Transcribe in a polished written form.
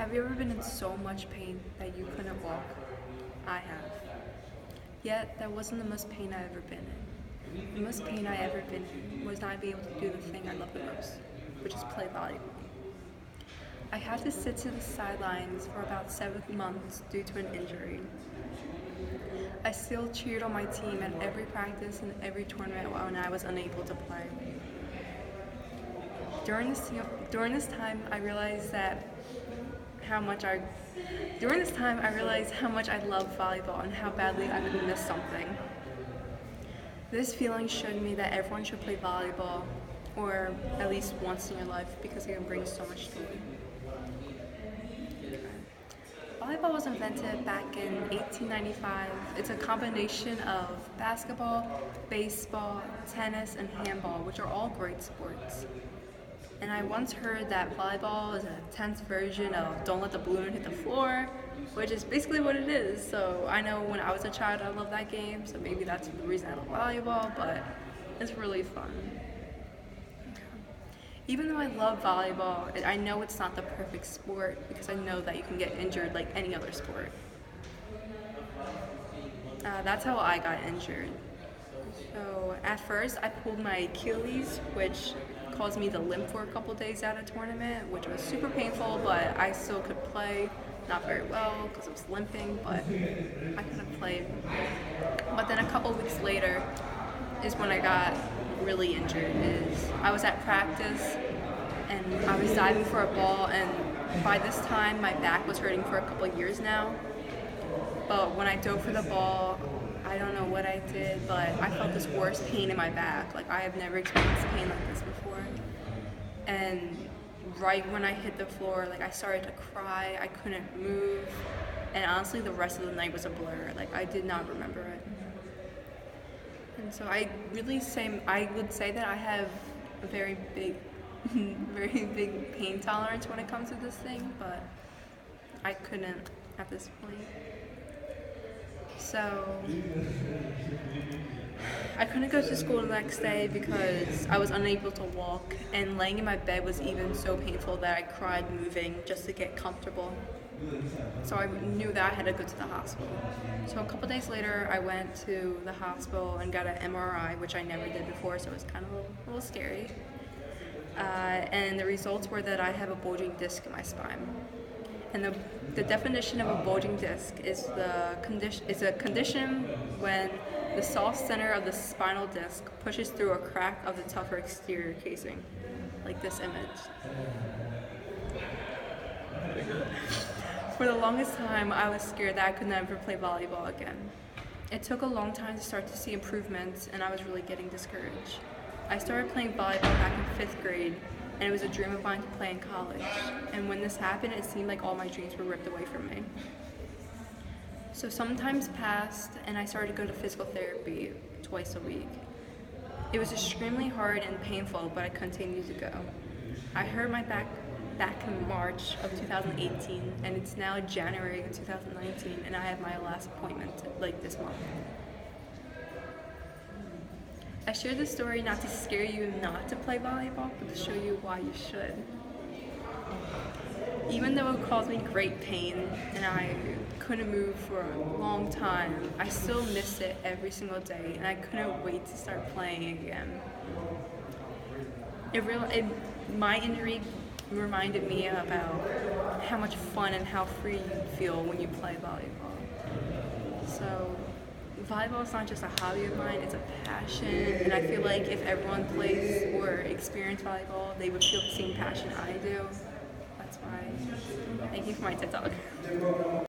Have you ever been in so much pain that you couldn't walk? I have. Yet, that wasn't the most pain I've ever been in. The most pain I ever been in was not being able to do the thing I love the most, which is play volleyball. I had to sit to the sidelines for about 7 months due to an injury. I still cheered on my team at every practice and every tournament when I was unable to play. During this time, I realized how much I love volleyball and how badly I would miss something. This feeling showed me that everyone should play volleyball, or at least once in your life, because it can bring so much joy. Volleyball was invented back in 1895. It's a combination of basketball, baseball, tennis, and handball, which are all great sports. And I once heard that volleyball is an intense version of Don't Let the Balloon Hit the Floor, which is basically what it is. So I know when I was a child I loved that game, so maybe that's the reason I love volleyball, but it's really fun. Even though I love volleyball, I know it's not the perfect sport because I know that you can get injured like any other sport. That's how I got injured. So at first I pulled my Achilles, which caused me to limp for a couple days at a tournament, which was super painful, but I still could play. Not very well because I was limping, but I could have played. But then a couple weeks later is when I got really injured. I was at practice and I was diving for a ball, and by this time my back was hurting for a couple of years now. But when I dove for the ball, I don't know what I did, but I felt this worst pain in my back. Like, I have never experienced pain like this before. And right when I hit the floor, like, I started to cry. I couldn't move. And honestly, the rest of the night was a blur. Like, I did not remember it. And so I would say that I have a very big pain tolerance when it comes to this thing, but I couldn't at this point. So I couldn't go to school the next day because I was unable to walk, and laying in my bed was even so painful that I cried moving just to get comfortable. So I knew that I had to go to the hospital. So a couple days later, I went to the hospital and got an MRI, which I never did before, so it was kind of a little scary. And the results were that I have a bulging disc in my spine. And the definition of a bulging disc is a condition when the soft center of the spinal disc pushes through a crack of the tougher exterior casing, like this image. For the longest time, I was scared that I could never play volleyball again. It took a long time to start to see improvements, and I was really getting discouraged. I started playing volleyball back in 5th grade, and it was a dream of mine to play in college. And when this happened, it seemed like all my dreams were ripped away from me. So some time passed, and I started to go to physical therapy twice a week. It was extremely hard and painful, but I continued to go. I hurt my back in March of 2018, and it's now January of 2019, and I have my last appointment this month. I share this story not to scare you not to play volleyball, but to show you why you should. Even though it caused me great pain and I couldn't move for a long time, I still missed it every single day, and I couldn't wait to start playing again. My injury reminded me about how much fun and how free you feel when you play volleyball. So volleyball is not just a hobby of mine, it's a passion, and I feel like if everyone plays or experiences volleyball, they would feel the same passion I do. That's why. Thank you for my TED Talk.